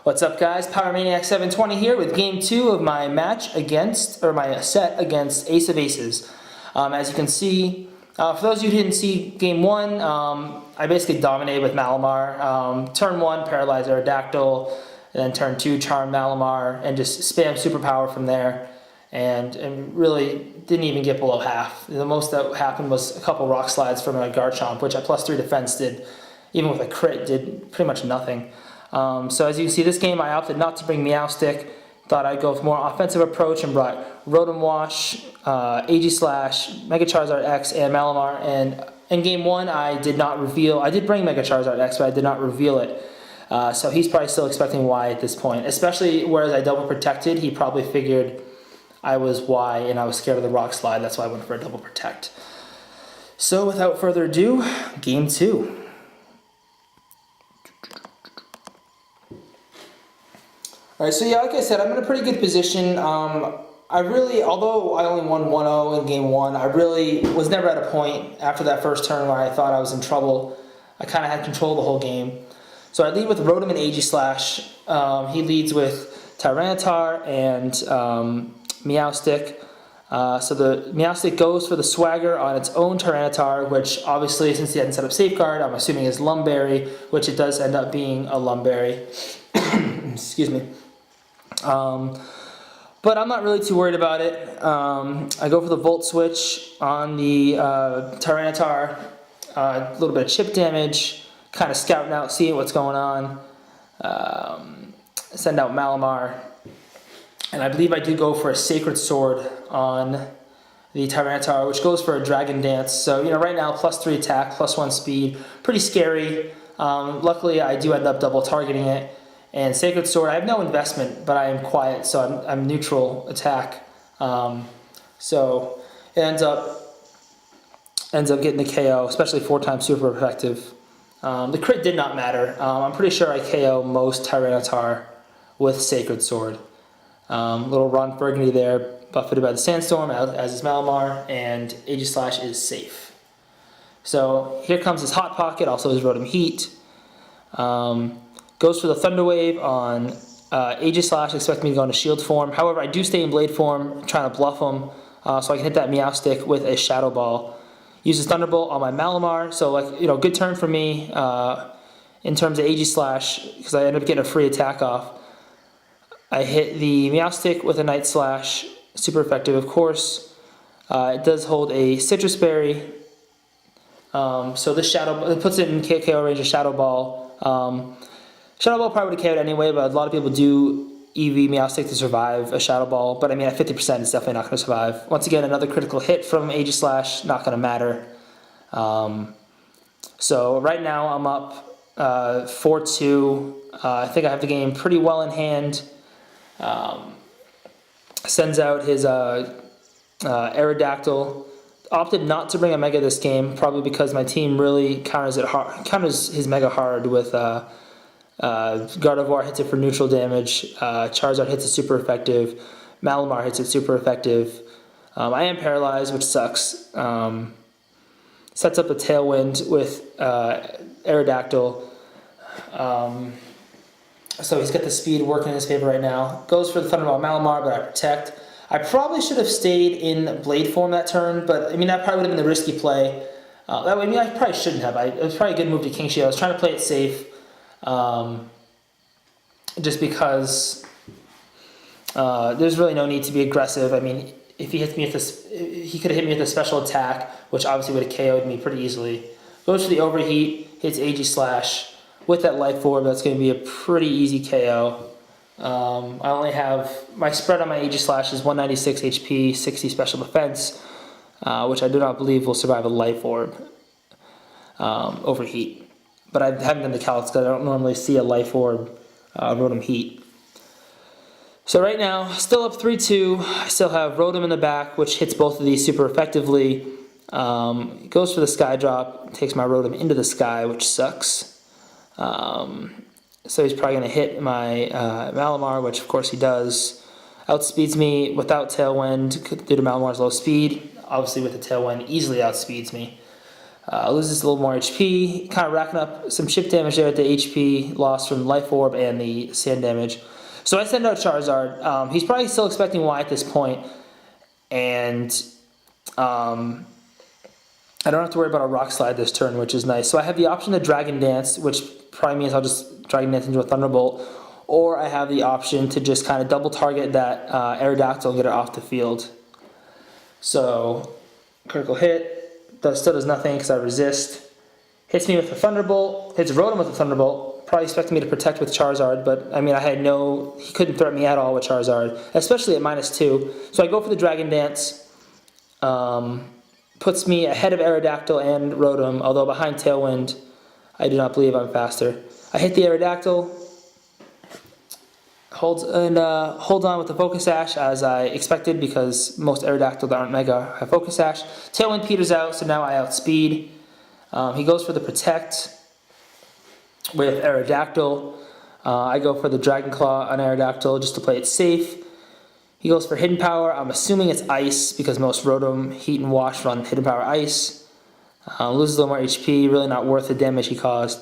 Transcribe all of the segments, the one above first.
What's up, guys? Power Maniac 720 here with game 2 of my match against, or my set against Ace of Aces. As you can see, for those of you who didn't see game 1, I basically dominated with Malamar. Turn 1, Paralyze Aerodactyl, and then turn 2, Charm Malamar, and just spam Superpower from there. And really didn't even get below half. The most that happened was a couple Rock Slides from a Garchomp, which at +3 defense did, even with a crit, did pretty much nothing. So as you can see, this game I opted not to bring Meowstic. Thought I'd go with a more offensive approach and brought Rotom Wash, Aegislash, Mega Charizard X, and Malamar. And in game 1, I did not reveal. I did bring Mega Charizard X, but I did not reveal it. So he's probably still expecting Y at this point. Especially whereas I double protected, he probably figured I was Y and I was scared of the Rock Slide. That's why I went for a double protect. So without further ado, game 2. Alright, so yeah, like I said, I'm in a pretty good position. Although I only won 1-0 in game 1, I really was never at a point after that first turn where I thought I was in trouble. I kind of had control of the whole game. So I lead with Rotom and Aegislash. He leads with Tyranitar and Meowstic. So the Meowstic goes for the Swagger on its own Tyranitar, which obviously, since he hadn't set up Safeguard, I'm assuming is Lumberry, which it does end up being a Lumberry. Excuse me. But I'm not really too worried about it. I go for the Volt Switch on the Tyranitar, a little bit of chip damage, kind of scouting out, seeing what's going on. Send out Malamar. And I believe I do go for a Sacred Sword on the Tyranitar, which goes for a Dragon Dance. So, right now, +3 attack, +1 speed. Pretty scary. Luckily, I do end up double targeting it. And Sacred Sword, I have no investment, but I am quiet, so I'm neutral attack. So it ends up getting the KO, especially 4 times super effective. The crit did not matter. I'm pretty sure I KO most Tyranitar with Sacred Sword. Little Ron Burgundy there, buffeted by the Sandstorm, as is Malamar, and Aegislash is safe. So here comes his Hot Pocket, also his Rotom Heat. Goes for the Thunder Wave on Aegislash, expecting me to go into Shield form. However, I do stay in Blade form, trying to bluff him, so I can hit that Meowstic with a Shadow Ball. Uses Thunderbolt on my Malamar, so good turn for me in terms of Aegislash, because I end up getting a free attack off. I hit the Meowstic with a Night Slash, super effective, of course. It does hold a Citrus Berry, so this it puts it in KO range of Shadow Ball. Shadow Ball probably would have KO'd anyway, but a lot of people do EV Meowstic to survive a Shadow Ball. But I mean, at 50%, it's definitely not going to survive. Once again, another critical hit from Aegislash, not going to matter. So right now, I'm up 4-2. I think I have the game pretty well in hand. Sends out his Aerodactyl. Opted not to bring a Mega this game, probably because my team really counters his Mega hard with Gardevoir hits it for neutral damage, Charizard hits it super effective, Malamar hits it super effective. I am paralyzed, which sucks. Sets up a Tailwind with Aerodactyl. So he's got the speed working in his favor right now. Goes for the Thunderbolt Malamar, but I protect. I probably should have stayed in Blade form that turn, but I mean, that probably would have been the risky play. I probably shouldn't have. It was probably a good move to King Shield. I was trying to play it safe. Just because there's really no need to be aggressive. I mean, if he hits me with this, he could have hit me with a special attack, which obviously would have KO'd me pretty easily. Goes for the Overheat, hits Aegislash with that Life Orb. That's going to be a pretty easy KO. I only have my spread on my Aegislash is 196 HP, 60 special defense, which I do not believe will survive a Life Orb Overheat. But I haven't done the calcs because I don't normally see a Life Orb Rotom Heat. So right now, still up 3-2. I still have Rotom in the back, which hits both of these super effectively. Goes for the Sky Drop, takes my Rotom into the sky, which sucks. So he's probably going to hit my Malamar, which of course he does. Outspeeds me without Tailwind due to Malamar's low speed. Obviously with the Tailwind, easily outspeeds me. Loses a little more HP, kind of racking up some chip damage there at the HP loss from Life Orb and the sand damage. So I send out Charizard. He's probably still expecting Y at this point, and I don't have to worry about a Rock Slide this turn, which is nice. So I have the option to Dragon Dance, which probably means I'll just Dragon Dance into a Thunderbolt, or I have the option to just kind of double target that Aerodactyl and get it off the field. So critical hit. Still does nothing because I resist. Hits me with a Thunderbolt. Hits Rotom with a Thunderbolt. Probably expecting me to protect with Charizard, but I mean, he couldn't threaten me at all with Charizard, especially at -2. So I go for the Dragon Dance. Puts me ahead of Aerodactyl and Rotom, although behind Tailwind, I do not believe I'm faster. I hit the Aerodactyl. Hold on with the Focus Sash as I expected, because most Aerodactyls that aren't Mega have Focus Sash. Tailwind peters out, so now I outspeed. He goes for the Protect with Aerodactyl. I go for the Dragon Claw on Aerodactyl just to play it safe. He goes for Hidden Power. I'm assuming it's Ice because most Rotom, Heat, and Wash run Hidden Power Ice. Loses a little more HP, really not worth the damage he caused.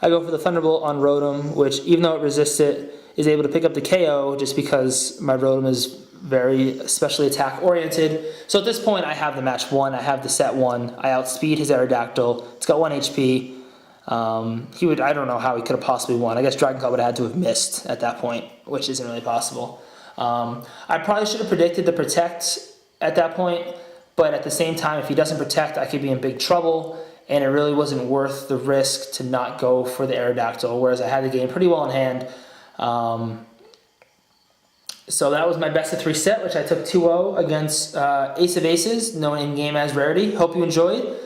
I go for the Thunderbolt on Rotom, which even though it resists it, is able to pick up the KO just because my Rotom is very specially attack oriented. So at this point I have the match won, I have the set won. I outspeed his Aerodactyl. It's got 1 HP. I don't know how he could have possibly won. I guess Dragon Claw would have had to have missed at that point, which isn't really possible. I probably should have predicted the Protect at that point, but at the same time, if he doesn't Protect, I could be in big trouble, and it really wasn't worth the risk to not go for the Aerodactyl, whereas I had the game pretty well in hand. So that was my best of 3 set, which I took 2-0 against AceofAcez, known in game as Rarity. Hope you enjoyed.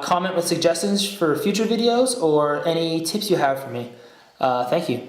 Comment with suggestions for future videos or any tips you have for me. Thank you.